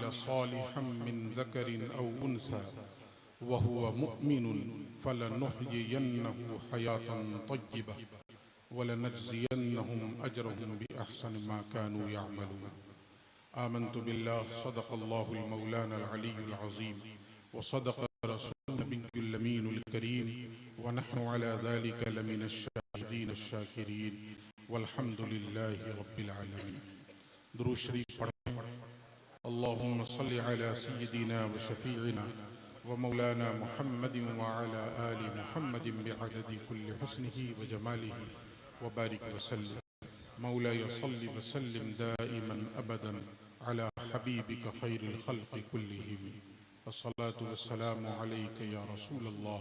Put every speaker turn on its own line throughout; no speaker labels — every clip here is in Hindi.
आमिल सालिहम मिन ज़करिन औ उन्सा वहुव मुमिनुन फलनुहयियन्नहु हयातन तय्यिबा वलनजज़ियन्नहुम अजरहुम बिअहसनि मा कानू यअमलून। आमन्तु बिल्लाह सदक़ल्लाहुल मौलाना अल-अलीयुल अज़ीम व सदक़ रसूलुहुन नबियुल अमीनुल करीम व नहनु अला ज़ालिका लमिनश शाहिदीन अश-शाकिरीन वल्हम्दुलिल्लाहि रब्बिल आलमीन। दुरूद शरीफ पढ़ें। अल्लाहुम्मा सल्लि अला सय्यिदिना व शफ़ीइना व मौलाना मुहम्मदिन व अला आलि मुहम्मदिन बिअददि कुल्लि हुस्निही व जमालिही व बारिक व सल्लिम। मौलाया सल्लि व सल्लिम दाइमन अबदन अला हबीबिका खैरिल खल्क़ि कुल्लिहिम। अस्सलातु वस्सलामु अलैका या रसूलल्लाह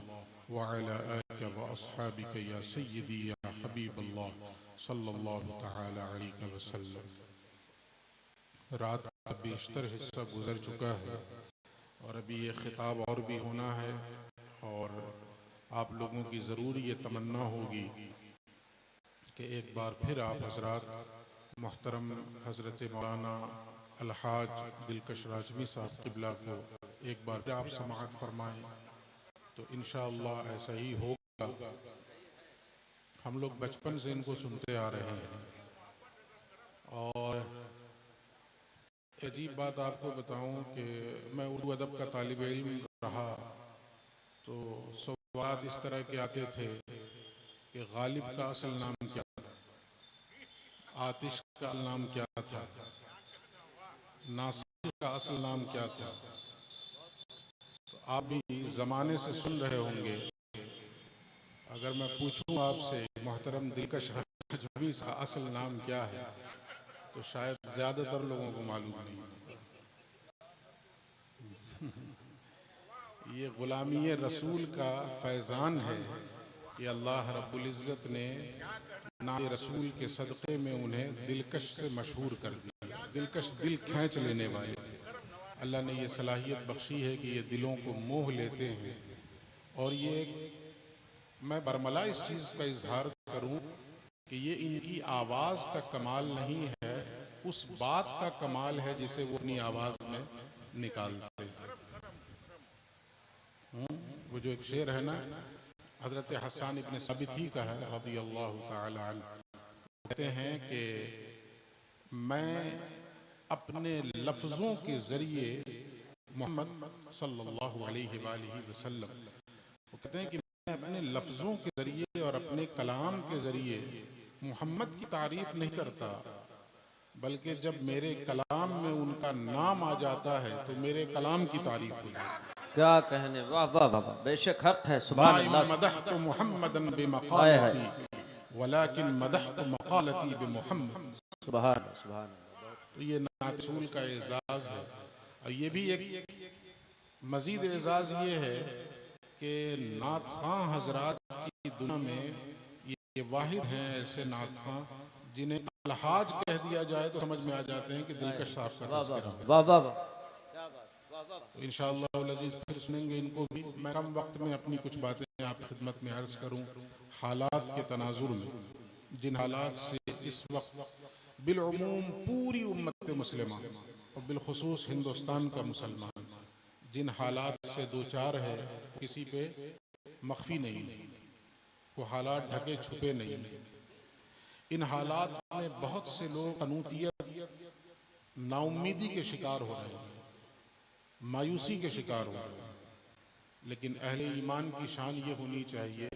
व अला आलिका व अस्हाबिका या सय्यदी या हबीबल्लाह सल्लल्लाहु तआला अलैहि वसल्लम। रात का बेशतर हिस्सा गुजर चुका है और अभी ये खिताब और भी होना है और आप लोगों की ज़रूर ये तमन्ना होगी कि एक बार फिर आप हज़रात मोहतरम हज़रत मौलाना अलहाज दिलकश राजवी साहब क़िबला को एक बार फिर आप समाअत फरमाएँ। तो इंशाअल्लाह ऐसा ही होगा। हम लोग बचपन से इनको सुनते आ रहे हैं और अजीब बात आपको बताऊं कि मैं उर्दू अदब का तालिब इल्म रहा तो सवाल इस तरह के आते थे कि गालिब का असल नाम क्या था, आतिश का असल नाम क्या था, नासिर का असल नाम क्या था। तो आप भी ज़माने से सुन रहे होंगे। अगर मैं पूछूं आपसे मोहतरम दिलकश राजवी का असल नाम क्या है तो शायद ज़्यादातर लोगों को मालूम नहीं। ये ग़ुलामी रसूल का फैज़ान है कि अल्लाह रब्बुल इज़्ज़त ने नाम रसूल के सदक़े में उन्हें दिलकश से मशहूर कर दिया। दिलकश दिल खींच लेने वाले। अल्लाह ने ये सलाहियत बख्शी है कि ये दिलों को मोह लेते हैं। और ये मैं बरमला इस चीज़ का इजहार करूं कि ये इनकी आवाज़ का कमाल नहीं है, उस बात का कमाल है जिसे वो अपनी आवाज़ में निकालते हैं। वो जो एक शेर है ना, हज़रत हसन इब्न साबित ही का है रज़ियल्लाहु ताला अन्हु, कहते हैं कि मैं अपने लफ्ज़ों के ज़रिए मोहम्मद सल्लल्लाहु अलैहि वसल्लम, वो कहते हैं कि मैं अपने लफ्ज़ों के ज़रिए और अपने कलाम के ज़रिए मोहम्मद की तारीफ़ नहीं करता, बल्कि जब मेरे कलाम में उनका नाम आ जाता है तो मेरे कलाम की तारीफ़ हो जाती है।
क्या कहने, वाह वाह वाह, बेशक हक है। सुभान अल्लाह।
मदहतु मुहम्मदन बिमक़ालती वलाकिन मदहतु मक़ालती बिमुहम्मद।
सुभान सुभान।
तो ये नात रसूल का एजाज़ है। और ये भी एक मज़ीद एजाज़ ये है कि नात ख़ां हज़रात की दुनिया में ये वाहिद हैं ऐसे नात ख़ां जिन्हें अलहाज कह दिया जाए तो समझ में आ जाते हैं कि दिलकश साहब का तज़किरा है।
वाह वाह वाह।
तो इंशाअल्लाह अज़ीज़ फिर सुनेंगे इनको भी। मैं कम वक्त में अपनी कुछ बातें आपकी खिदमत में अर्ज़ करूँ। हालात के तनाजुर में जिन हालात से इस वक्त बिलउमूम पूरी उम्मत मुस्लिमा और बिलखुसूस हिंदुस्तान का मुसलमान जिन हालात से दो चार है, किसी पे मख्फी नहीं, वो हालात ढके छुपे नहीं। इन हालात में बहुत से लोग कनूतियत, नाउम्मीदी के शिकार हो रहे हैं, मायूसी के शिकार हो रहे हैं। लेकिन अहले ईमान की शान ये होनी चाहिए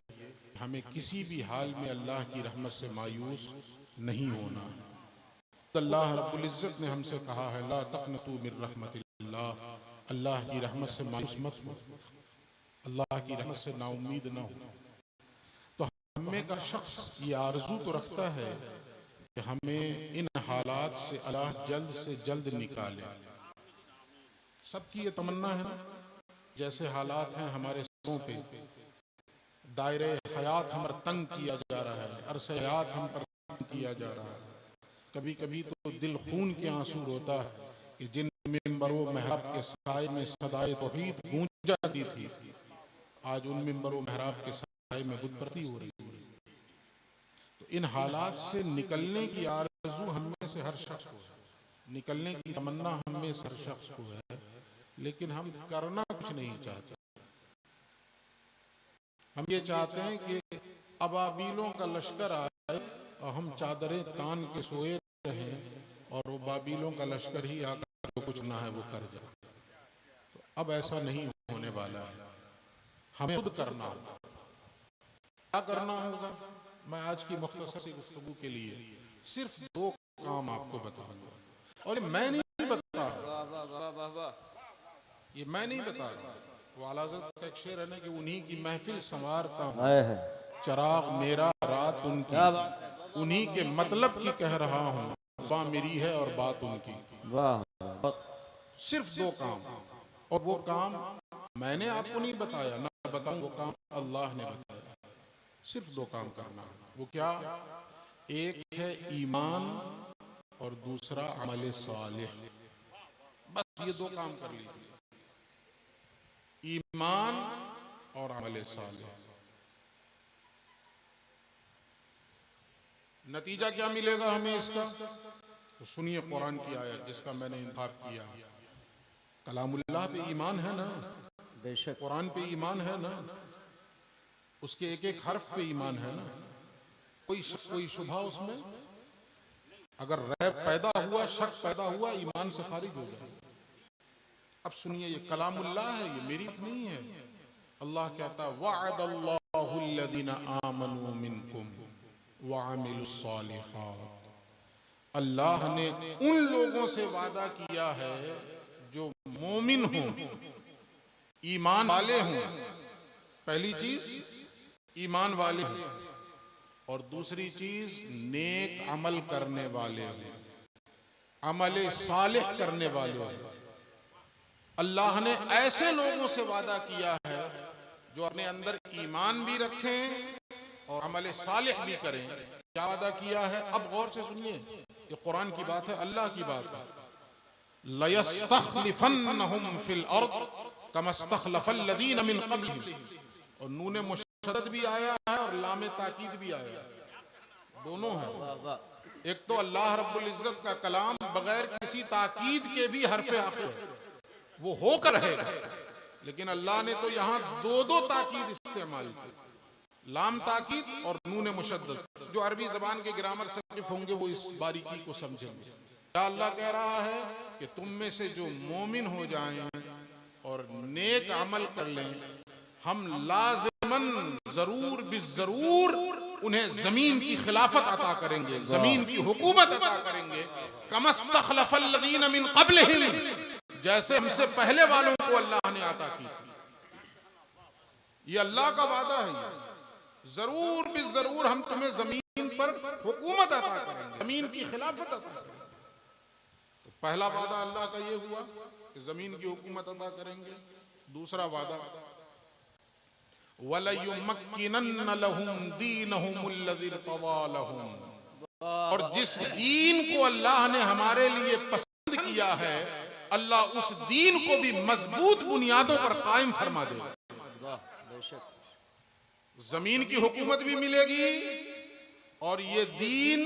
हमें किसी भी हाल में अल्लाह की रहमत से मायूस नहीं होना। अल्लाह रब्बुल इज़्ज़त ने हमसे कहा है ला तक़नतू मिन रहमतिल्लाह, अल्लाह की रहमत से मायूस मत हो, अल्लाह की रहमत से नाउम्मीद न हो। तो हमें का शख्स ये आरज़ू तो रखता है कि हमें इन हालात से अल्लाह जल्द से जल्द निकाले। सबकी ये तमन्ना है ना। जैसे हालात हैं हमारे सरों पे, दायरे हयात हम पर तंग किया जा रहा है, अरसे हयात हम पर तंग किया जा रहा है। कभी कभी तो दिल खून के आंसू रोता है कि जिन मिंबरों महराब के साए में सदाए तौहीद गूंज जाती थी, आज उन मिंबरों महराब के साए में बुतपरस्ती हो रही है। तो इन हालात से निकलने की आरज़ू हम में से हर शख्स को है, निकलने की तमन्ना हम में से हर शख्स को है। लेकिन हम करना कुछ नहीं चाहते। हम ये चाहते हैं कि अबाबीलों का लश्कर आए और हम चादरें तान के सोए रहें और वो बाबीलों का लश्कर ही आकर जो कुछ ना है वो कर जाए। तो अब ऐसा नहीं होने वाला है, हमें खुद करना होगा। क्या करना होगा? मैं आज की मुख्तसर सी गुफ्तगू के लिए सिर्फ 2 काम आपको बताऊंगा, और ये मैं नहीं बता रहा, ये मैं नहीं बता रहा। वो आला हज़रत का एक शेर है ना कि उन्हीं की महफिल संवारता हूँ, चराग मेरा रात उनकी, उन्हीं के मतलब की कह रहा हूँ, ज़ुबान मेरी है और बात उनकी। सिर्फ 2 काम, और वो काम मैंने आपको नहीं बताया, ना बताऊं, वो काम अल्लाह ने बताया। सिर्फ 2 काम करना है। वो क्या? एक है ईमान और दूसरा अमल सालिह। बस ये 2 काम कर लीजिए, ईमान और अमल सालिह। नतीजा क्या मिलेगा हमें इसका? तो सुनिए कुरान की आयत जिसका मैंने इंतखाब किया। कलामुल्लाह पे ईमान है ना,
बेशक
कुरान पे ईमान है ना, उसके एक एक हर्फ पे ईमान है ना, कोई शुबहा उसमें? अगर रैब पैदा हुआ, शक पैदा हुआ, ईमान से खारिज हो जाए। अब सुनिए, ये कलामुल्लाह है, ये मेरी बात नहीं है। अल्लाह कहता है वअदल्लाहुल्लज़ीना आमनू मिनकुम वअमिलुस्सालिहात। अल्लाह ने उन लोगों से वादा किया है जो मोमिन हों, ईमान वाले हों। पहली चीज ईमान वाले हों, और दूसरी चीज नेक अमल करने वाले हों, अमल सालिह करने वाले हों। अल्लाह ने ऐसे लोगों से वादा किया है जो अपने अंदर ईमान भी रखें और अमल सालिह भी करें। क्या वादा किया है? अब गौर से सुनिए, ये कुरान की बात है, अल्लाह की बात है। लयस्तखलिफन्नहुम फिल अर्द कमस्तखलफल्लज़ीन मिन क़ब्लिहिम। और नून मुशद्दद भी आया है और लाम ताकीद भी आया है, दोनों है। एक तो अल्लाह रब्बुल इज्जत का कलाम बगैर किसी ताकीद के भी हरफ आखिर है, वो होकर रहेगा। लेकिन अल्लाह ने तो यहाँ 2 ताकीद इस्तेमाल की, लाम ताकीद और नून मुशद्दद। जो अरबी जबान के ग्रामर से वाकिफ होंगे वो इस बारीकी को समझेंगे। क्या अल्लाह कह रहा है कि तुम में से जो मोमिन हो जाएं और नेक अमल कर लें, हम लाज़िमन जरूर बिजरूर उन्हें जमीन की खिलाफत अता करेंगे, जमीन की हुकूमत अता करेंगे। कमस्तखलफल्लज़ीन मिन क़ब्लिहिम, जैसे हमसे पहले वालों को अल्लाह ने अता की थी। ये अल्लाह का वादा है, जरूर बिजरूर हम तुम्हें जमीन पर हुकूमत अता करेंगे, जमीन की खिलाफत अता करेंगे। तो पहला वादा अल्लाह का ये हुआ कि जमीन की हुकूमत अता करेंगे। दूसरा वादा वलयुमक्किनन्न लहुम दीनहुमुल्लज़ी इर्तज़ा लहुम, और जिस दीन को अल्लाह ने हमारे लिए पसंद किया है, अल्लाह उस दीन को भी मजबूत बुनियादों पर कायम फरमा देगा। जमीन की हुकूमत भी मिलेगी और ये दीन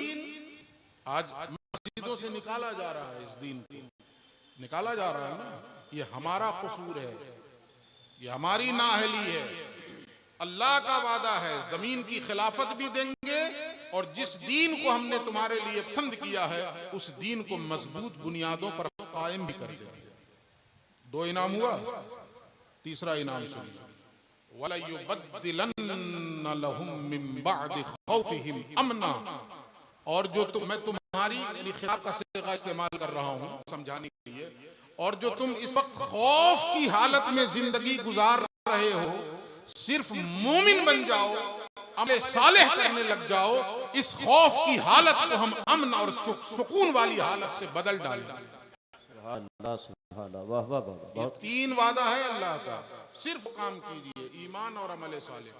आज मस्जिदों से निकाला जा रहा है, इस दीन को निकाला जा रहा है ना, ये हमारा कसूर है, ये हमारी नाअहली है। अल्लाह का वादा है जमीन की खिलाफत भी देंगे और जिस दीन को हमने तुम्हारे लिए पसंद किया है उस दीन को मजबूत बुनियादों पर कायम भी कर देंगे। 2 इनाम हुआ, तीसरा इनाम सुनिए, वलयुबद्दिलन्न लहुम मिन बअदि खौफिहिम अमना, और जो मैं तुम्हारी खिताब का सिगा इस्तेमाल कर रहा हूं समझाने के लिए, और जो तुम इस वक्त खौफ की हालत में जिंदगी गुजार रहे हो, सिर्फ मोमिन बन जाओ, अमल सालेह करने लग जाओ, इस खौफ की हालत को हम अमन और सुकून वाली हालत से बदल डालें। ये 3 वादा है अल्लाह का। सिर्फ काम कीजिए, ईमान और अमल सालेह।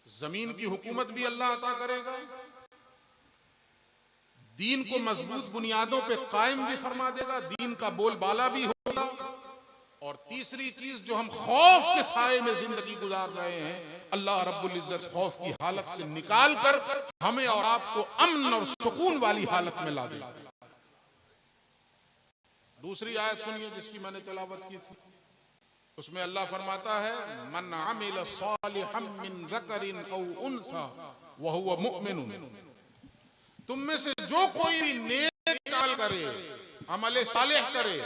जमीन की हुकूमत भी अल्लाह अता करेगा, दीन को मजबूत बुनियादों पे कायम भी फरमा देगा, दीन का बोलबाला भी होगा, और तीसरी चीज जो हम खौफ के साए में जिंदगी गुजार रहे हैं, अल्लाह रब्बुल इज्जत खौफ की हालत से निकाल कर हमें और आपको अमन और सुकून वाली हालत में ला देगा। दूसरी आयत सुनिए जिसकी मैंने तिलावत की थी, उसमें अल्लाह फरमाता है मन अमिल सालिहम मिन ज़करिन औ उन्सा व हुवा मुमिनुन, तुम में से जो कोई भी नेक अमल करे, अमल सालेह करे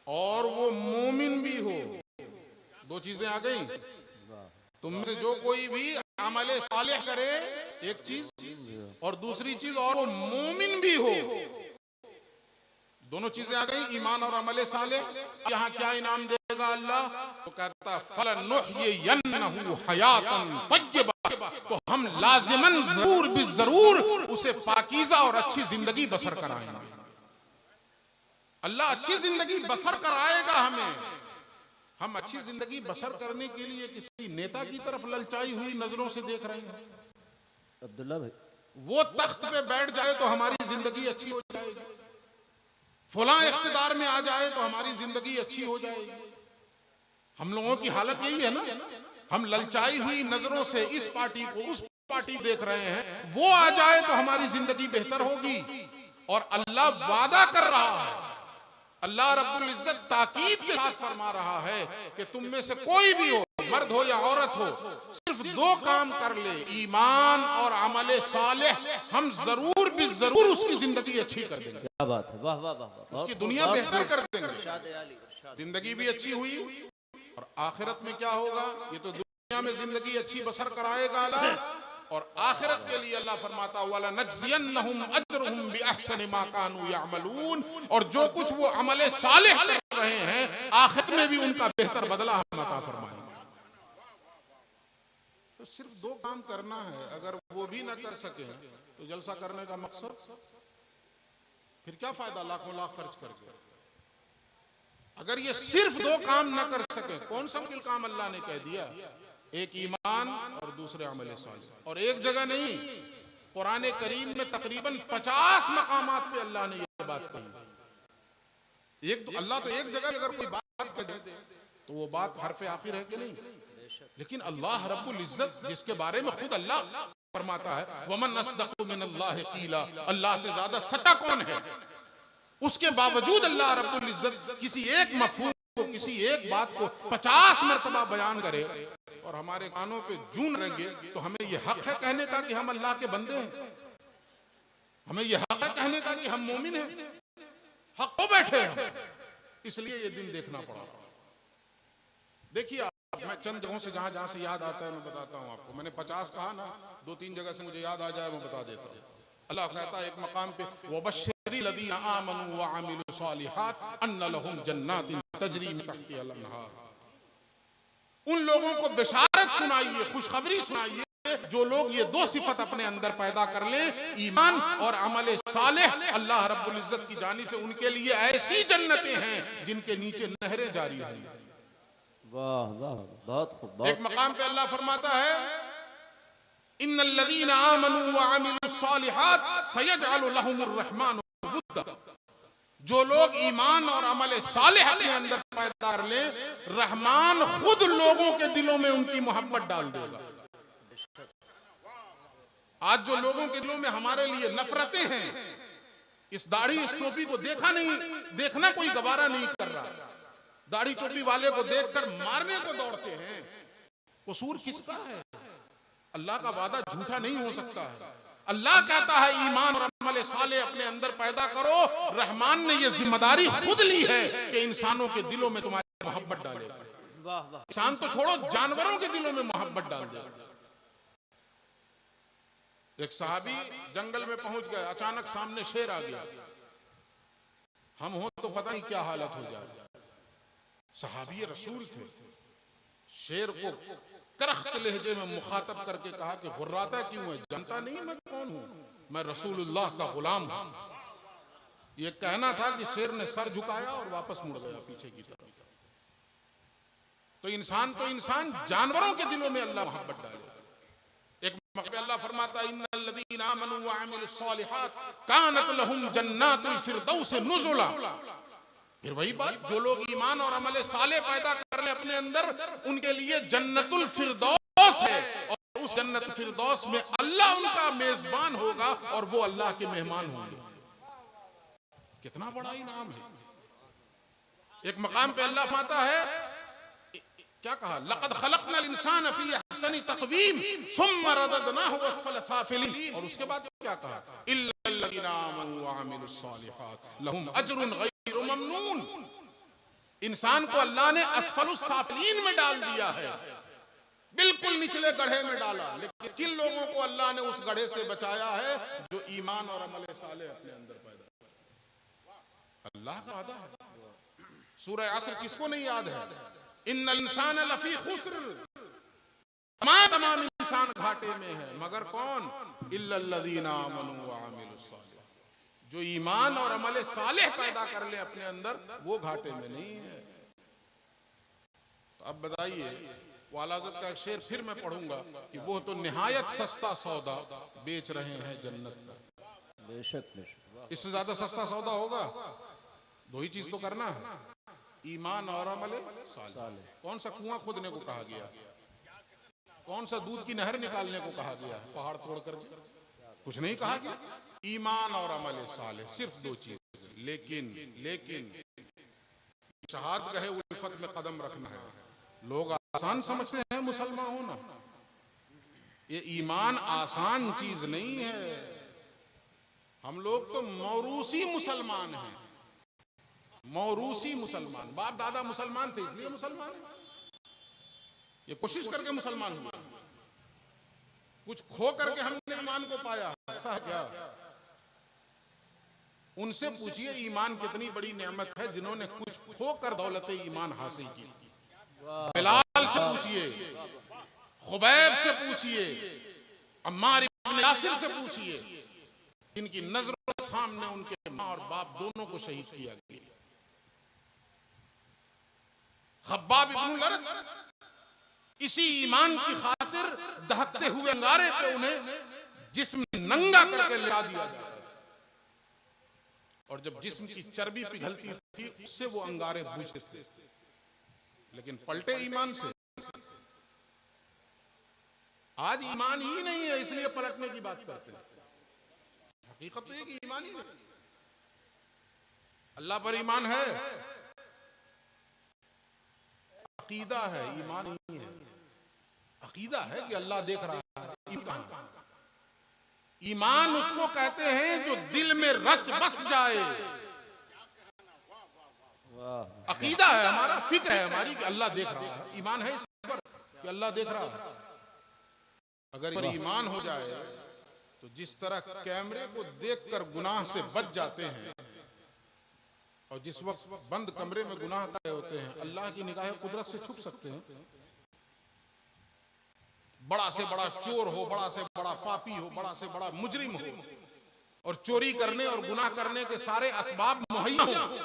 और वो मोमिन भी हो, दो चीजें आ गई। तुम में से जो कोई भी अमल सालेह करे, एक चीज, और दूसरी चीज और वो मोमिन भी हो, दोनों चीजें आ गई, ईमान और अमल सालेह। यहाँ क्या इनाम देगा अल्लाह? तो कहता फलनुह्यियन्नहु हयातन तय्यबा, तो हम लाजिमन जरूर भी जरूर उसे पाकीज़ा और अच्छी जिंदगी बसर कराएंगे। अल्लाह अच्छी जिंदगी बसर कराएगा हमें। हम अच्छी जिंदगी बसर करने के लिए किसी नेता की तरफ ललचाई हुई नजरों से देख रहे हैं।
अब्दुल्ला भाई,
वो तख्त पे बैठ जाए तो हमारी जिंदगी अच्छी हो जाएगी, फलां इख्तिदार में आ जाए तो हमारी जिंदगी अच्छी हो जाएगी। हम लोगों की हालत यही है ना, हम ललचाई हुई नजरों से इस पार्टी को उस पार्टी देख रहे हैं, वो आ जाए तो हमारी जिंदगी बेहतर होगी। और अल्लाह वादा कर रहा है, अल्लाह रब्बुल इज्जत ताकीद के साथ फरमा रहा है कि तुम में से कोई भी हो, मर्द हो या औरत हो, सिर्फ दो काम कर ले, ईमान और अमल सालेह, हम जरूर भी जरूर उसकी जिंदगी अच्छी कर देंगे।
क्या बात है, वाह वाह वाह,
उसकी दुनिया बेहतर कर देंगे, जिंदगी भी अच्छी हुई और आखिरत में क्या होगा, ये तो दुनिया में जिंदगी अच्छी बसर कराएगा अल्लाह, और आखिरत के लिए अल्लाह फरमाता वला नज्जियन्नहुम अजरहुम बिअहसनि मा कानू यअमलून, और जो कुछ वो अमल सालेह कर रहे हैं आखिरत में भी उनका बेहतर बदला हम अता फरमाएंगे। तो सिर्फ दो काम करना है, अगर वो भी ना कर सके तो जलसा करने का मकसद फिर क्या फायदा लाखों लाख खर्च करके। अगर ये सिर्फ दो काम ना कर सके, कौन सा मुश्किल काम अल्लाह ने कह दिया, एक ईमान और दूसरे अमल सालेह। और एक जगह नहीं, कुरान करीम में तकरीबन 50 मकामात पे अल्लाह ने ये बात कही। एक तो अल्लाह तो एक जगह अगर कोई बात कह दे तो वो बात हरफ आखिर है कि नहीं, लेकिन अल्लाह रब्बुल इज्जत जिसके बारे में खुद अल्लाह फरमाता है वमन अस्दक़ु मिनल्लाहि क़ीला, अल्लाह से ज्यादा सच्चा कौन है, उसके बावजूद अल्लाह रब्बुल इज्जत किसी एक मफहूम को, किसी एक बात को 50 मरतबा बयान करे और हमारे कानों पे जून रहेंगे, तो हमें यह हक है कहने का कि हम अल्लाह के बंदे हैं, हमें यह हक है कहने का कि हम मोमिन हैं, हक को बैठे हैं। इसलिए ये दिन देखना पड़ा। देखिए मैं चंद जगहों से जहां जहां से याद आता है मैं बताता हूं आपको। मैंने 50 कहा ना, 2-3 जगह से मुझे याद आ जाए मैं बता देता हूं। अल्लाह कहता है एक मकाम पे वबश्शिरिल लज़ीना आमनू व अमिलुस सालिहात अन्ना लहुम जन्नातिन तजरी मिन तहतिहा अल-अनहार, उन लोगों को बिशारत सुनाइए, खुशखबरी सुनाइए जो लोग ये दो सिफत अपने अंदर पैदा कर लें, ईमान और अमल सालेह, अल्लाह रब्बुल इज्जत की जानिब से उनके लिए ऐसी जन्नतें हैं जिनके नीचे नहरें जारी होंगी।
वाह वाह, बहुत खूब।
एक मकाम पे अल्लाह फरमाता है इन्नल्लज़ीना आमनू व अमिलुस सालिहात सयजअलु लहुमुर रहमानु वुद्दा, जो लोग ईमान और अमल सालेह अपने अंदर पैदा कर ले, रहमान खुद लोगों के दिलों में उनकी मोहब्बत डाल देगा। आज जो लोगों के दिलों में हमारे लिए नफरतें हैं, इस दाढ़ी इस टोपी को देखना कोई गवारा नहीं कर रहा, दाढ़ी टोपी वाले को देखकर मारने को दौड़ते हैं। कसूर किसका है? अल्लाह का वादा झूठा नहीं हो सकता है। अल्लाह कहता है ईमान और अमल सालेह अपने अंदर पैदा करो, रहमान ने ये जिम्मेदारी खुद ली है कि इंसानों के दिलों में तुम्हारी मोहब्बत डालेगा।
वाह वाह,
इंसान तो छोड़ो, जानवरों के दिलों में मोहब्बत डाल देगा। एक सहाबी जंगल में पहुंच गए, अचानक सामने शेर आ गया। हम हो तो पता नहीं क्या हालत हो जाए। सहाबी रसूल थे, शेर को करख्त लहजे में मुखातब करके कहा कि गुर्राता क्यों है, जानता नहीं मैं कौन हूं, मैं रसूलुल्लाह का गुलाम हूं। ये कहना था कि शेर ने सर झुकाया और वापस मुड़ गया पीछे की तरफ। तो इंसान जानवरों के दिलों में अल्लाह मोहब्बत डाले। एक मौके अल्लाह फरमाता इन्नल्लज़ीना आमनू व अमिलुस सालिहात कानत लहुम जन्नातुल फिरदौस नुज़ुला। फिर वही बात, जो लोग ईमान और अमल साले पैदा कर ले अपने अंदर, उनके लिए जन्नतुल फिरदौस है, और उस जन्नत फिरदौस में अल्लाह उनका मेजबान होगा और वो अल्लाह के मेहमान होंगे। कितना बड़ा इनाम है। एक मकाम पे अल्लाह फरमाता है, क्या कहा, लक़द ख़लक़नल इंसान फ़ी अहसनि तक़वीम सुम्मा रददनाहु अस्फ़ल साफ़िलीन। और उसके बाद क्या कहा, इल्लल्लज़ीना आमनू व अमिलुस्सालिहात लहुम अज्रुन गैरु ममनून। इंसान को अल्लाह ने अस्फ़लुस साफ़िलीन में डाल दिया है, बिल्कुल निचले गड्ढे में डाला। लेकिन किन लोगों को अल्लाह ने उस गड्ढे से बचाया है, जो ईमान और अमल साले अपने अंदर पैदा। अल्लाह का वादा है। सूरह असर किसको नहीं याद है, इन्नल इंसान लफी खुस्र, तमाम इंसान घाटे में है, मगर कौन, इल्लल्लज़ीना आमनू व अमिलुस्सालिहात, जो ईमान और अमल सालेह पैदा कर ले अपने अंदर, वो घाटे में नहीं है। तो अब बताइए, वाला हज़रत का एक शेर फिर मैं पढ़ूंगा कि वो तो निहायत सस्ता सौदा बेच रहे हैं जन्नत का।
बेशक बेशक,
इससे ज्यादा सस्ता सौदा होगा? दो ही चीज तो करना है, ईमान और अमल सालेह। कौन सा कुआं खोदने को कहा गया, कौन सा दूध की नहर निकालने को कहा गया, पहाड़ तोड़ करके? कुछ नहीं कहा गया। ईमान और अमल सालेह, सिर्फ दो चीज। लेकिन शहादत गहे उल्फत में कदम रखना है। लोग आसान समझते हैं मुसलमान होना, ये ईमान आसान चीज नहीं है। हम लोग तो मौरूसी मुसलमान हैं, मौरूसी मुसलमान। बाप दादा मुसलमान थे इसलिए मुसलमान है, ये कोशिश करके मुसलमान हुआ, कुछ खो करके हमने ईमान को पाया, ऐसा है क्या? उनसे पूछिए ईमान कितनी बड़ी नेमत है जिन्होंने कुछ खोकर दौलत ईमान हासिल की। बिलाल से पूछिए, खुबैब से पूछिए, अम्मार इब्न यासिर से पूछिए, इनकी नजरों के सामने उनके माँ और बाप दोनों को शहीद किया गया। खब्बाब इब्न लरत इसी ईमान की खातिर दहकते हुए अंगारे पे उन्हें जिस्म नंगा करके लिटा दिया जाता था, और जब जिस्म की चर्बी पिघलती थी उससे वो अंगारे बुझते थे, लेकिन पलटे ईमान से। आज ईमान ही नहीं है इसलिए पलटने की बात करते हैं। हकीकत तो ये कि ईमान ही नहीं। अल्लाह पर ईमान है, अकीदा है, ईमान नहीं है। अकीदा है कि अल्लाह देख रहा है, ईमान। ईमान उसको कहते हैं जो दिल में रच बस जाए। अकीदा है हमारा, फिक्र है हमारी कि अल्लाह देख रहा है, ईमान है इस पर कि अल्लाह देख रहा है। अगर ईमान हो जाए तो जिस तरह कैमरे को देखकर गुनाह से बच जाते हैं, और जिस वक्त बंद कमरे में गुनाह कर रहे होते हैं अल्लाह की निगाह कुदरत से छुप सकते हैं। बड़ा से बड़ा चोर हो, बड़ा से बड़ा पापी हो, बड़ा से बड़ा मुजरिम हो, और चोरी करने और गुनाह करने के सारे असबाब मुहैया हो,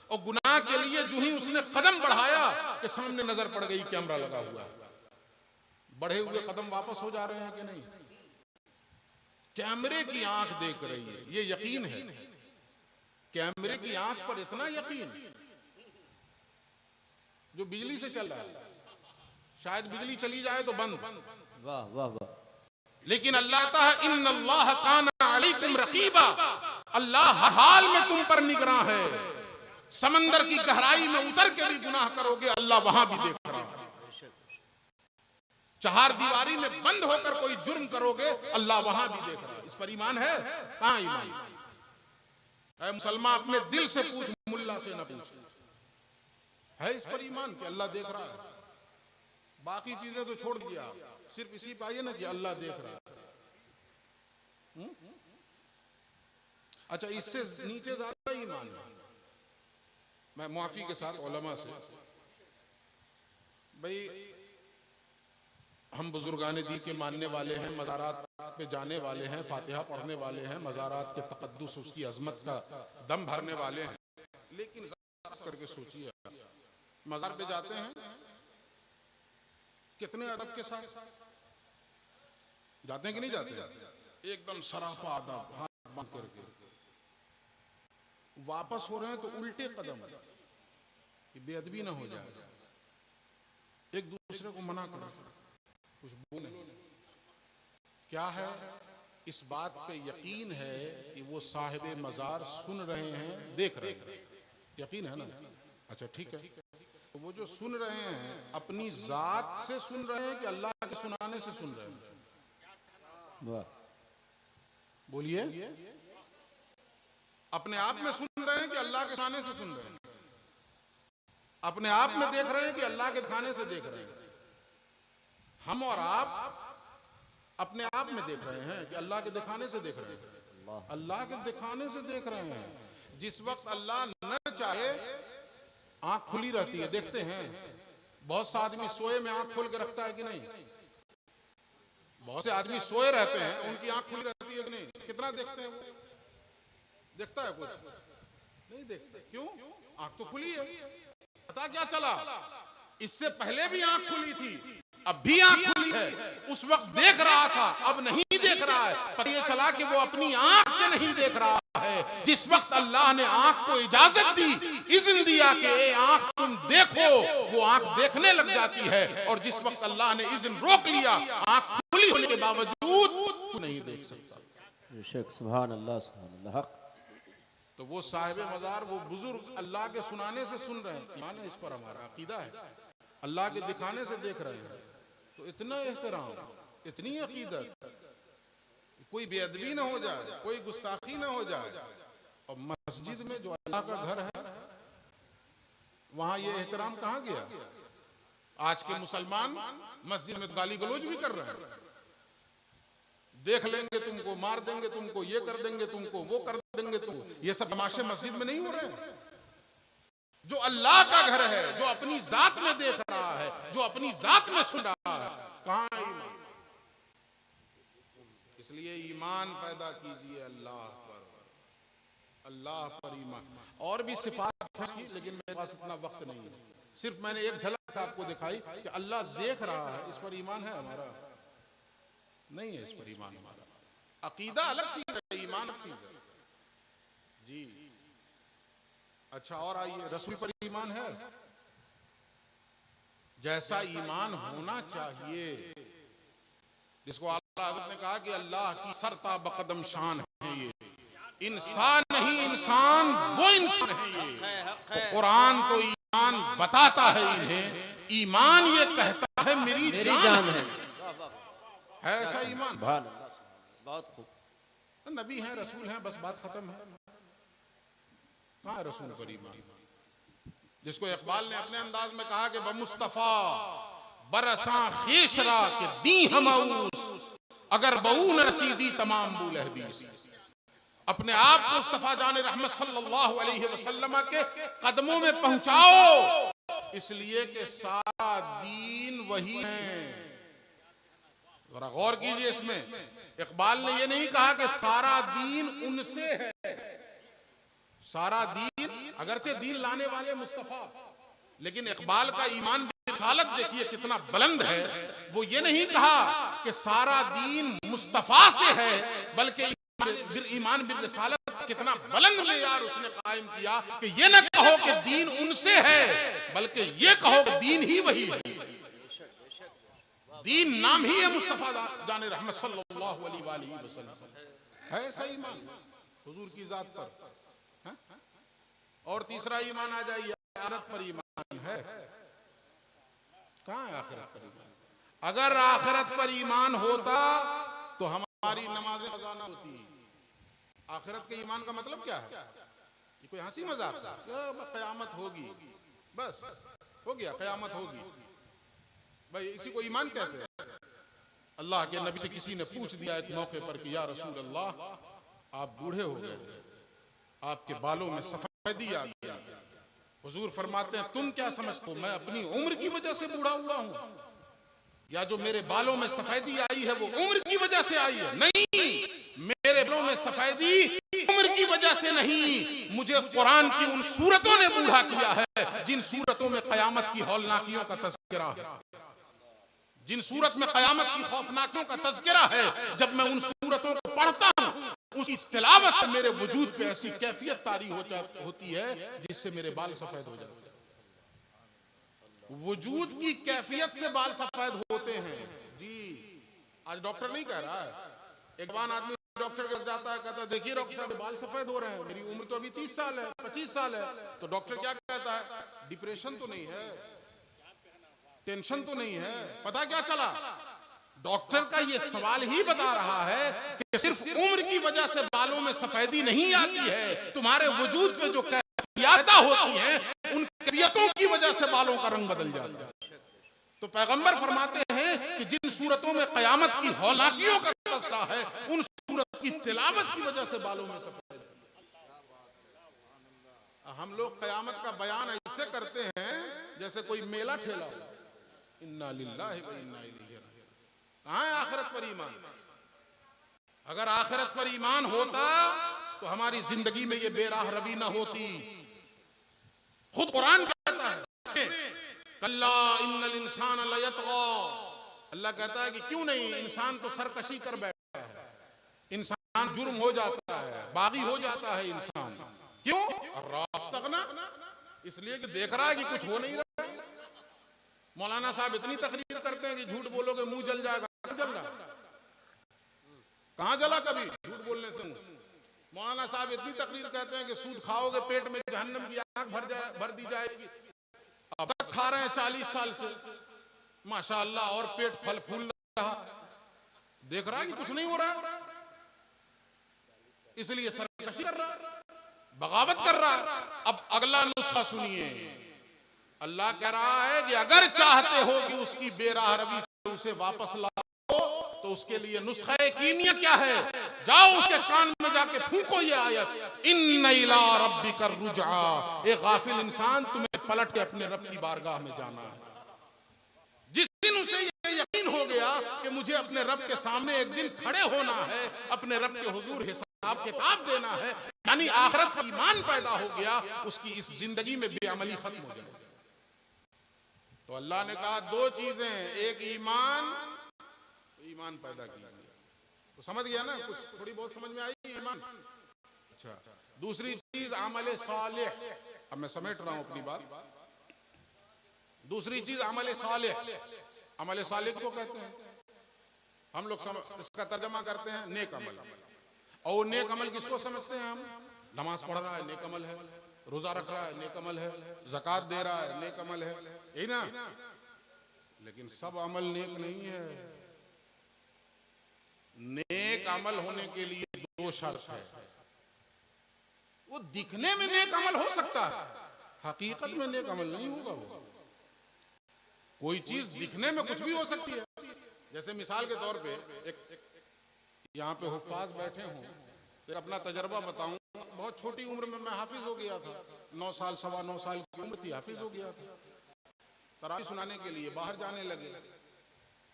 और गुनाह के लिए जो ही उसने कदम बढ़ाया कि सामने नजर पड़ गई कैमरा लगा हुआ, बढ़े हुए कदम वापस हो जा रहे हैं कि नहीं? कैमरे की आंख देख रही है, ये यकीन है। कैमरे की आंख पर इतना यकीन जो बिजली से चल रहा है, शायद बिजली चली जाए तो बंद।
वाह वाह वाह।
लेकिन अल्लाह कहता है इन्नल्लाह काना अलैकुम रकीबा, अल्लाह हर हाल में तुम पर निगरां है। समंदर की गहराई में उतर के भी गुनाह करोगे अल्लाह वहां भी देख रहा है। चार दीवारी में बंद होकर कोई जुर्म करोगे अल्लाह वहां भी देख रहा है। इस पर ईमान है? कहां ईमान है? मुसलमान अपने दिल से पूछ, मुल्ला से ना पूछ। है इस पर ईमान कि अल्लाह देख रहा है? बाकी चीजें तो छोड़ दिया, सिर्फ इसी पे आइए ना कि अल्लाह देख रहा है। अच्छा, इससे नीचे ज्यादा ईमान है। मैं मुआफी के साथ उलमा से, भाई हम बुजुर्गाने दी के मानने वाले हैं, मज़ारात पे जाने वाले हैं, फातिहा पढ़ने वाले हैं, मज़ारात के तक़द्दुस उसकी अजमत का दम भरने वाले हैं, लेकिन करके सोचिए मज़ार पे जाते हैं कितने अदब के साथ जाते हैं कि नहीं जाते? एकदम सरापा अदब, हाथ बांध करके। वापस हो रहे हैं तो उल्टे कदम कि बेअदबी ना हो जाए, एक दूसरे को मना करो, कुछ बोले। क्या है? इस बात पे यकीन है कि वो साहिब मज़ार सुन रहे हैं, देख रहे हैं। यकीन है ना? अच्छा ठीक है, तो वो जो सुन रहे हैं अपनी जात से सुन रहे हैं कि अल्लाह के सुनाने से सुन रहे हैं?
वाह,
बोलिए। अपने आप में सुन रहे हैं कि अल्लाह के सुनाने से सुन रहे हैं? अपने आप में देख रहे हैं कि अल्लाह के दिखाने से देख रहे हैं? हम और आप अपने आप में देख रहे हैं कि अल्लाह के दिखाने से देख रहे हैं? अल्लाह के दिखाने से देख रहे हैं। जिस वक्त अल्लाह न चाहे आंख खुली रहती है, देखते हैं बहुत से आदमी सोए में आंख खोल के रखता है कि नहीं? बहुत से आदमी सोए रहते हैं, उनकी आंख खुली रहती है कि नहीं? कितना देखते हैं वो? देखता है कुछ? नहीं देखते। क्यों? आंख तो खुली है। पता क्या चला? इससे पहले भी आंख खुली थी, अब भी आंख खुली है। उस वक्त देख रहा था, अब नहीं देख रहा है। पर ये चला कि वो अपनी आंख से नहीं देख रहा है। जिस वक्त अल्लाह ने आंख को इजाजत दी, इज़्न दिया कि ए आंख तुम देखो, वो आंख देखने लग जाती है। और जिस वक्त अल्लाह ने इज़्न रोक लिया, आंख खुली होने के बावजूद नहीं देख सकता।
सुभान अल्लाह, सुभान अल्लाह।
तो वो साहिब मज़ार, वो बुजुर्ग अल्लाह के सुनाने से सुन रहे हैं, ईमान है इस पर, हमारा अकीदा है। अल्लाह के दिखाने से देख रहे हैं, तो इतना एहतराम, इतनी अकीदत, कोई बेअदबी ना हो जाए, कोई गुस्ताखी ना हो जाए। और मस्जिद में जो अल्लाह का घर है, वहां ये एहतराम कहाँ गया? आज के मुसलमान मस्जिद में गाली गलौज भी कर रहे हैं। देख लेंगे तुमको, मार देंगे तुमको, ये कर देंगे तुमको, वो कर देंगे तुमको। ये सब तमाशे मस्जिद में नहीं हो रहे हैं। जो अल्लाह का घर है, जो अपनी जात में देख रहा है, जो अपनी जात में सुन रहा है, कहाँ है ईमान? इसलिए ईमान पैदा कीजिए अल्लाह पर, अल्लाह पर ईमान। और भी सिफात की, लेकिन मेरे पास इतना वक्त नहीं है। सिर्फ मैंने एक झलक आपको दिखाई कि अल्लाह देख रहा है। इस पर ईमान है हमारा? नहीं है इस पर ईमान हमारा। अकीदा अलग चीज है, ईमान अलग चीज है जी। अच्छा, और आइए, रसूल पर ईमान है? जैसा ईमान होना चाहिए, जिसको आला हज़रत ने कहा कि अल्लाह की सरता बकदम शान है ये। इंसान नहीं, इंसान वो इंसान है ये। तो कुरान तो ईमान बताता है इन्हें, ईमान ये कहता है मेरी जान है। ऐसा ईमान।
बहुत खूब।
नबी हैं, रसूल हैं, बस बात खत्म है। कहाँ है रसूल पर ईमान? जिसको इकबाल ने अपने अंदाज में कहा कि बमुस्तफा बरसा खीशरा के दी हमाऊस, अगर बऊ न रसीदी तमाम बूल हदीस। अपने आप को मुस्तफा जान रहमत सल्लल्लाहु अलैहि वसल्लम के कदमों में पहुंचाओ, इसलिए कि सारा दीन वही है। जरा गौर कीजिए इसमें, इकबाल ने यह नहीं कहा कि सारा दीन उनसे है। सारा दीन, अगरचे दीन लाने वाले मुस्तफा, लेकिन इकबाल का ईमान रिसालत देखिए कितना बुलंद है। वो ये नहीं कहा कि सारा दीन मुस्तफा से है, बल्कि ईमान बिल रिसालत कितना बुलंद मेयार उसने कायम किया कि ये न कहो कि दीन उनसे है, बल्कि ये कहो कि दीन ही वही है। दीन नाम ही है मुस्तफा जाने रहमत सल्लल्लाहु अलैहि वसल्लम। है ऐसा ईमान हुजूर की जात पर? है? और तीसरा ईमान आ जाइए, आखिरत पर ईमान है? कहाँ है आखिरत पर ईमान? अगर आखिरत पर ईमान होता तो हमारी नमाजें अज़ाना होती। आखिरत के ईमान का मतलब क्या है? ये कोई हंसी मजाक? क़यामत होगी, बस हो गया, क़यामत होगी, भाई इसी को ईमान कहते हैं। अल्लाह के नबी से किसी ने पूछ दिया एक मौके पर कि या रसूल अल्लाह, आप बूढ़े हो गए, आपके बालों में सफेदी आ गई। हुजूर फरमाते हैं तुम क्या समझते हो मैं अपनी उम्र की वजह से बूढ़ा हुआ हूं, या जो मेरे बालों में सफेदी आई है वो उम्र की वजह से आई है? नहीं, मेरे बालों में सफेदी उम्र की वजह से नहीं, मुझे कुरान की उन सूरतों ने बूढ़ा किया है जिन सूरतों में कयामत की हौलनाकियों का तज़किरा है, जिन सूरत में कयामत की खौफनाकियों का तज़किरा है। जब मैं उन सूरतों को पढ़ता हूँ, उसकी तिलावत से मेरे वजूद पे ऐसी कैफियत तारी होती है जिससे मेरे बाल सफेद हो जाते हैं। वजूद की कैफियत से बाल सफेद होते हैं जी। आज डॉक्टर नहीं कह रहा है, एक जवान आदमी डॉक्टर के पास जाता है, कहता है देखिए डॉक्टर साहब बाल सफेद हो रहे हैं, मेरी उम्र तो अभी 30 साल है, 25 साल है। तो डॉक्टर क्या कहता है, डिप्रेशन तो नहीं है, टेंशन तो नहीं है। पता क्या चला, डॉक्टर का ये सवाल ही बता रहा है कि सिर्फ उम्र की वजह से बालों में सफेदी नहीं आती है, तुम्हारे वजूद पे जो कैफियत होती हैं उन कैफियतों की वजह से बालों का रंग बदल जाता है। तो पैगंबर फरमाते हैं कि जिन सूरतों में कयामत की हौलाकियों का तस्करा है, उन सूरत की तिलावत की वजह से बालों में सफेद। हम लोग कयामत का बयान ऐसे करते हैं जैसे कोई मेला ठेला हो। इन्ना लिल्लाहि व इन्ना इलैहि राजिऊन। कहां है आखिरत पर ईमान? अगर आखिरत पर ईमान होता तो हमारी जिंदगी में ये बेराह रवी न होती। खुद कुरान कहता है, कल्ला इन्नल इंसान लयतगा। अल्लाह कहता है कि क्यों नहीं, इंसान तो सरकशी कर बैठा है, इंसान जुर्म हो जाता है, बागी हो जाता है इंसान। क्यों? रास्तगना, इसलिए कि देख रहा है कि कुछ हो नहीं रहा। मौलाना साहब इतनी तकरीर करते हैं कि झूठ बोलोगे मुंह जल जाएगा। जल रहा, कहां जला कभी झूठ बोलने से? मौलाना साहब इतनी तकरीर कहते हैं कि सूद खाओगे पेट में जहन्नम की आग भर दी जाएगी। अब तक खा रहे हैं 40 साल से माशाअल्लाह, और पेट फल फूल रहा, देख रहा है कि कुछ नहीं हो रहा, इसलिए सरकशी कर रहा, बगावत कर रहा। अब अगला नुस्खा सुनिए, अल्लाह कह रहा है कि अगर चाहते हो कि उसकी बेराह रवी से उसे वापस लाओ तो उसके लिए नुस्खा कीमिया क्या है? जाओ उसके कान में जाके फूको ये आयत, इन्ना इला रब्बिका रुजआ। एक गाफिल इंसान, तुम्हें पलट के अपने रब की बारगाह में जाना है। जिस दिन उसे ये यकीन हो गया कि मुझे अपने रब के सामने एक दिन खड़े होना है, अपने रब के हुजूर हिसाब किताब देना है, यानी आखिरत पर ईमान पैदा हो गया, उसकी इस जिंदगी में बेअमली खत्म हो जाएगी। तो अल्लाह ने कहा दो चीजें, एक ईमान पैदा किया, तो समझ गया ना, कुछ थोड़ी बहुत समझ में आई ईमान। अच्छा, दूसरी चीज अमल सालेह। अब मैं समेट रहा हूं अपनी बात। दूसरी चीज अमल सालेह। अमल सालेह को कहते हैं हम लोग, इसका तर्जमा करते हैं नेक अमल। और नेक अमल किसको समझते हैं हम? नमाज पढ़ रहा है नेक अमल है, रोजा रख रहा है नेक अमल है, ज़कात दे रहा है नेक अमल है, यही ना? लेकिन सब अमल नेक नहीं है। नेक अमल होने के लिए दो शर्त है। वो दिखने में नेक अमल हो सकता है, हकीकत में नेक अमल नहीं होगा। वो कोई चीज दिखने में कुछ भी हो सकती है। जैसे मिसाल के तौर पे एक यहाँ पे हुफ्फाज बैठे हों, तो अपना तजर्बा बताऊं। बहुत छोटी उम्र में मैं हाफिज हो गया था, 9 साल 9.25 साल की उम्र थी, हाफिज हो गया था। तरावी सुनाने के लिए बाहर जाने लगे।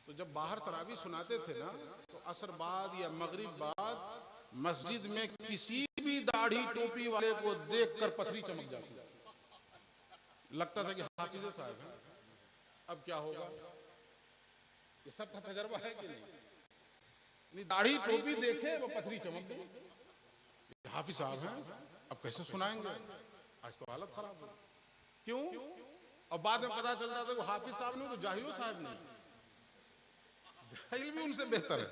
तो जब बाहर तरावी सुनाते थे ना, तो असर बाद या मगरिब बाद मस्जिद में किसी भी दाढ़ी टोपी वाले को देखकर पथरी चमक जाती, लगता था कि हाफिज साहब हैं। अब क्या होगा? ये सबका तजर्बा है कि नहीं? दाढ़ी टोपी देखे वो पथरी चमक गई, हाफिज साहब हैं, अब कैसे सुनाएंगे? आज तो हालत खराब है। क्यों? और बाद में पता चलता था वो हाफिज साहब नहीं, तो जाहिलो साहब नहीं, जाहिल भी उनसे बेहतर है।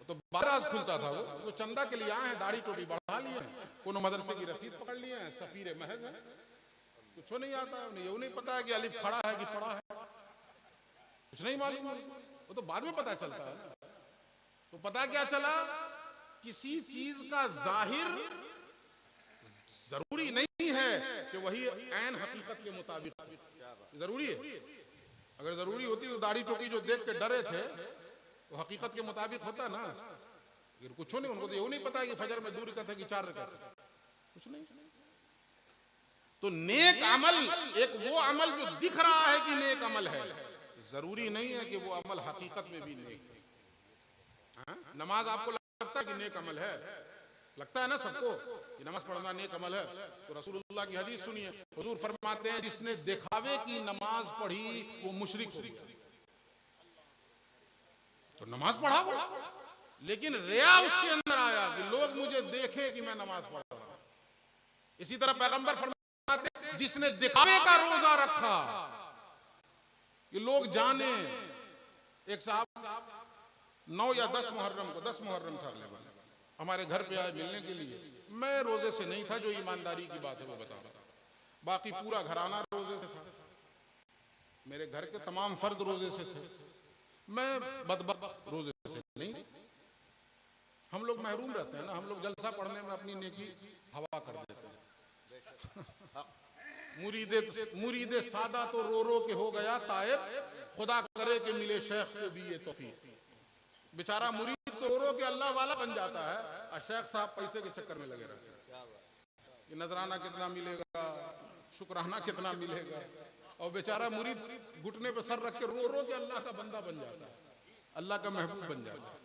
तो बाराज खुलता था वो चंदा के लिए आए हैं, दाढ़ी टोपी बढ़ा लिए हैं, कोनो मदरसे की रसीद पकड़ लिए हैं, सफीर महज है, कुछ नहीं आता, उन्हें ये नहीं पता है कि अलिफ खड़ा है कि पड़ा है, कुछ नहीं मालूम। वो तो बाद में पता चलता है। तो पता क्या चला, किसी चीज का जाहिर जरूरी नहीं है कि वही ऐन हकीकत के मुताबिक जरूरी है। अगर जरूरी होती तो दाढ़ी टोपी जो देख के डरे थे वो हकीकत के मुताबिक होता ना। कुछ नहीं, उनको तो ये नहीं पता कि फजर में 2 रकात है कि 4 रकात है, कुछ नहीं। तो नेक अमल एक वो अमल जो दिख रहा है कि नेक अमल है, जरूरी नहीं है कि वो अमल हकीकत में भी नेक है। नमाज आपको लगता है कि नेक अमल है, लगता है ना सबको कि नमाज पढ़ना नेक अमल है। तो रसूलुल्लाह की हदीस सुनिए, हुजूर फरमाते हैं जिसने दिखावे की नमाज पढ़ी वो मुशरिक हो गया। तो नमाज पढ़ा वो, लेकिन रिया उसके अंदर आया कि लोग मुझे देखें कि मैं नमाज पढ़ रहा हूं। इसी तरह पैगंबर फरमाते हैं जिसने दिखावे का रोजा रखा कि लोग जाने। एक साहब 9 या 10 मुहर्रम को, 10 मुहर्रम था, हमारे घर पे आए मिलने के लिए। मैं रोजे से नहीं था, जो ईमानदारी की बात है वो बता रहा, बाकी पूरा घराना रोजे से था, मेरे घर के तमाम फर्द रोजे से थे, मैं बदबख्त रोजे से नहीं। हम लोग महरूम रहते हैं ना, हम लोग जलसा पढ़ने में अपनी नेकी हवा कर देते हैं। मुरीदे सादा तो रो रो के हो गया तायब, खुदा करे कि मिले शेख को भी ये तौफीक। बेचारा मुरीद तो रो रो के अल्लाह वाला बन जाता है, और शेख साहब पैसे के चक्कर में लगे रहते हैं कि नजराना कितना मिलेगा, शुक्राना कितना मिलेगा, और बेचारा मुरीद घुटने पे सर रख के रो रो के अल्लाह का बंदा बन जाता है, अल्लाह का महबूब बन जाता है।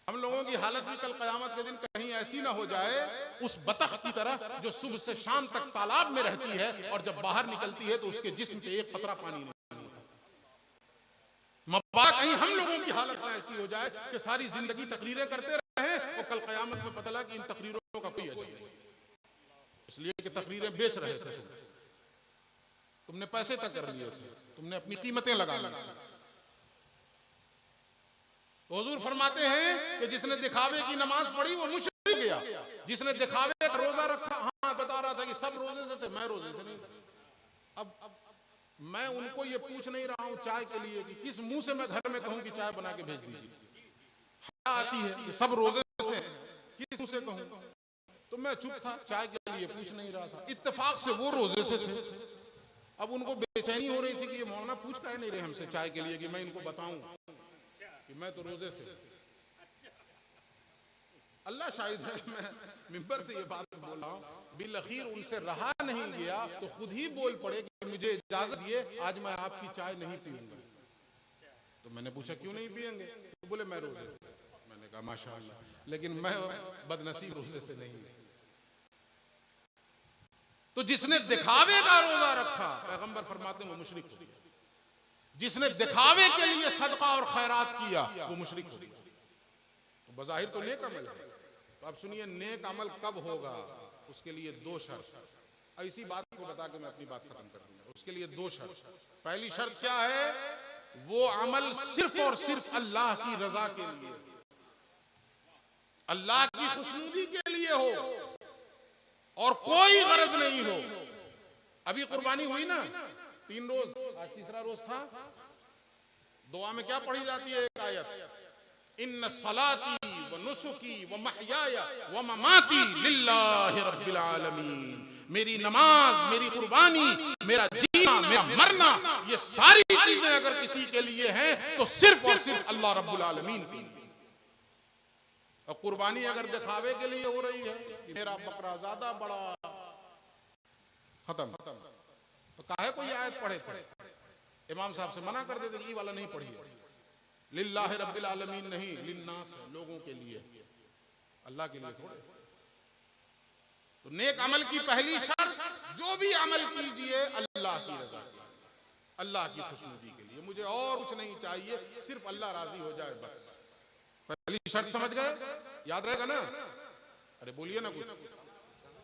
हम लोगों की हालत भी कल क़यामत के दिन कहीं ऐसी ना हो जाए उस बतख की तरह जो सुबह से शाम तक तालाब में रहती है और जब बाहर निकलती है तो उसके जिस्म पे एक कतरा पानी नहीं। मबाद कहीं हम लोगों की हालत ना ऐसी हो जाए कि सारी जिंदगी तकरीरें करते रहे और कल क़यामत में पता लगा कि इन तकरीरों का कोई अजर नहीं, इसलिए कि तकरीरें बेच रहे थे, तुमने पैसे तक कर लिए थे, तुमने अपनी कीमतें लगा ली। हुजूर फरमाते हैं कि जिसने दिखावे की नमाज पढ़ी वो मुशरिक गया, जिसने दिखावे का रोजा रखा, हाँ बता रहा था कि सब रोजे से थे, मैं रोजे से नहीं। अब मैं उनको ये पूछ नहीं रहा हूं चाय के लिए कि किस मुंह से मैं घर में कहूं कि चाय बना के भेज दीजिए, आती है कि सब रोजे से, किस मुंह से कहूं? तो मैं चुप था, चाय के लिए पूछ नहीं रहा था। इत्तेफाक से वो रोजे से थे, अब उनको बेचैनी हो रही थी कि ये मौलाना पूछ काहे नहीं रहे हमसे चाय के लिए कि मैं इनको बताऊं कि मैं तो रोजे से। अल्लाह शाहिद है, मैं मिंबर से ये बात बोल रहा हूं, बिल अखीर उनसे रहा नहीं गया तो खुद ही बोल पड़े कि मुझे इजाजत दिए, आज मैं आपकी चाय नहीं पीऊंगा। तो मैंने पूछा क्यों नहीं पिएंगे? तो बोले मैं रोजे से। मैंने कहा माशाअल्लाह, लेकिन मैं बदनसीब रोजे से नहीं। तो जिसने दिखावे का रोजा रखा, पैगंबर फरमाते हैं वो मुशरिक हो गया। जिसने दिखावे के लिए सदका और खैरात किया वो मुशरिक हो गया। तो बज़ाहिर तो नेक अमल है। तो अब सुनिए नेक अमल कब होगा, उसके लिए दो शर्त। ऐसी बात को बता के मैं अपनी बात खत्म कर दूंगा। उसके लिए दो शर्त। पहली शर्त क्या है? वो अमल सिर्फ और सिर्फ अल्लाह की रजा के लिए, अल्लाह की खुशनुदी के लिए हो और कोई गरज नहीं हो। अभी कुर्बानी हुई ना 3 रोज, आज तीसरा रोज था। दुआ में क्या पढ़ी जाती है? एक आयत, इन्ना सलाती व नुसुकी व महयाया व ममाती लिल्लाहि रब्बिल आलमीन। मेरी नमाज, मेरी कुर्बानी, मेरा जीना, मेरा मरना, ये सारी चीजें अगर किसी के लिए हैं तो सिर्फ और सिर्फ अल्लाह रब्बुल आलमीन की। और कुर्बानी अगर दिखावे के लिए हो रही है, मेरा बकरा ज्यादा बड़ा, खत्म। तो काहे कोई आयत पढ़े थे? इमाम साहब से मना कर देते कि ये वाला नहीं पढ़िए। लिल्लाहि रब्बिल आलमीन नहीं, लिन्नास, लोगों के लिए, अल्लाह के लिए थोड़े। तो नेक अमल की पहली शर्त, जो भी अमल कीजिए अल्लाह की रजा, अल्लाह की खुशनुदी के लिए, मुझे और कुछ नहीं चाहिए, सिर्फ अल्लाह राजी हो जाए बस। पहली शर्त समझ गए? याद रहेगा ना? अरे बोलिए ना कुछ।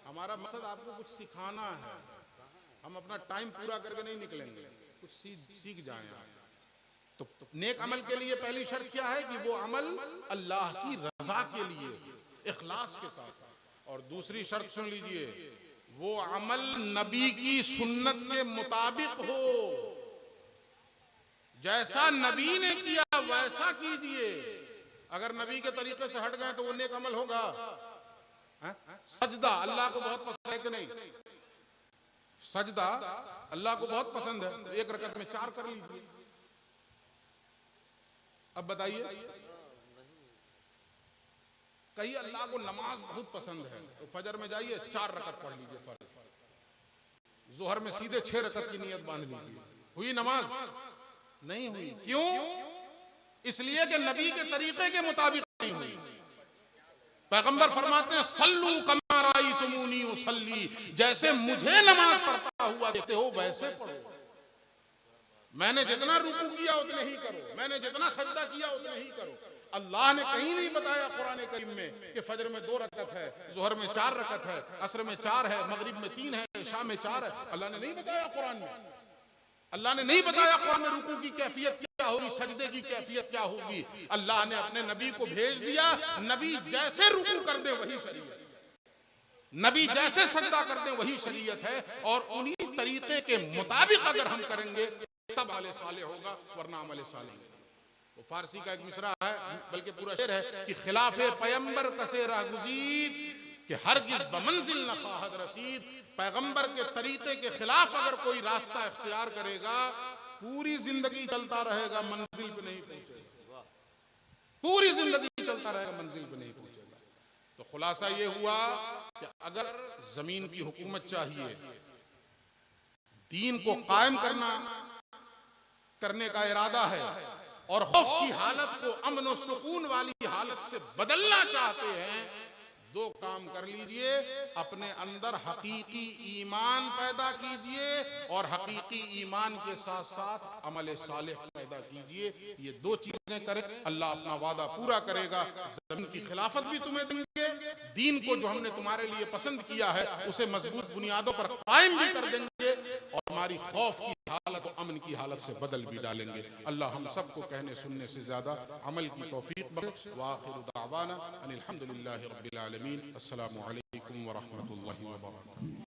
हमारा मकसद आपको कुछ सिखाना है, हम अपना टाइम पूरा करके नहीं निकलेंगे, कुछ सीख जाएं आप। तो नेक अमल के लिए पहली शर्त क्या है? कि वो अमल अल्लाह की रजा के लिए, इखलास के साथ। और दूसरी शर्त सुन लीजिए, वो अमल नबी की सुन्नत के मुताबिक हो, जैसा नबी ने किया वैसा कीजिए। अगर नबी के तरीके से हट गए तो वो नेक अमल होगा? सजदा अल्लाह को बहुत पसंद है कि नहीं? सजदा अल्लाह को बहुत पसंद है, तो एक रकत में 4 कर लीजिए। अब बताइए, कहीं अल्लाह को नमाज बहुत पसंद है तो फजर में जाइए 4 रकत पढ़ लीजिए फर्ज। जोहर में सीधे 6 रकत की नियत बांध लीजिए। हुई नमाज? नहीं हुई। क्यों? इसलिए कि नबी के तरीके के मुताबिक नहीं हुई। पैगंबर फरमाते हैं सल्लू कमा रायतुमूनी उसल्ली, जैसे मुझे नमाज पढ़ता हुआ देखते हो वैसे पढ़ो। मैंने जितना रुकू किया उतने ही करो, मैंने जितना सजदा किया उतने ही करो। अल्लाह ने कहीं नहीं बताया कुरान करीम में कि फजर में 2 रकत है, जोहर में 4 रकत है, असर में 4 है, मगरिब में 3 है, इशा में 4 है। अल्लाह ने नहीं बताया कुरान में। अल्लाह ने नहीं बताया कुरान में रुकू की कैफियत क्या क्या होगी, सजदे की कैफियत क्या होगी। अल्लाह ने अपने नबी को भेज दिया, नबी जैसे रुकू कर दे वही शरीयत, नबी जैसे सजदा कर दे वही शरीयत है। और उन्हीं तरीके के मुताबिक अगर हम करेंगे तब अमल साले होगा, वरना अमल साले नहीं। वो फारसी का एक मिसरा है, बल्कि पूरा शेर है कि खिलाफे पैगंबर कसे राहगुजीर कि हरगिज बमंजिल न खाहद रसीद। पैगंबर के तरीके के खिलाफ अगर कोई रास्ता इख्तियार करेगा पूरी जिंदगी चलता रहेगा, मंजिल पे नहीं पहुंचेगा, पूरी जिंदगी चलता रहेगा, मंजिल पे नहीं पहुंचेगा। तो खुलासा ये हुआ कि अगर जमीन की हुकूमत चाहिए, दीन को कायम करने का इरादा है और खौफ की हालत को अमन और सुकून वाली हालत से बदलना चाहते हैं, दो काम कर लीजिए। अपने अंदर हकीकी ईमान पैदा कीजिए और हकीकी ईमान के साथ साथ अमल सालेह पैदा कीजिए। ये दो चीजें करें, अल्लाह अपना वादा पूरा करेगा। जमीन की खिलाफत भी तुम्हें देंगे, दीन को जो हमने तुम्हारे लिए पसंद किया है उसे मजबूत बुनियादों पर कायम भी कर देंगे और हमारी खौफ की हालत को अमन की हालत से बदल भी डालेंगे। अल्लाह हम सबको कहने सुनने से ज्यादा अमल की तौफीक बख्शे। व आखिरु दावाना अनिल हम्दुलिल्लाहि रब्बिल आलमीन। अस्सलामु अलैकुम व रहमतुल्लाहि व बरकातुहू।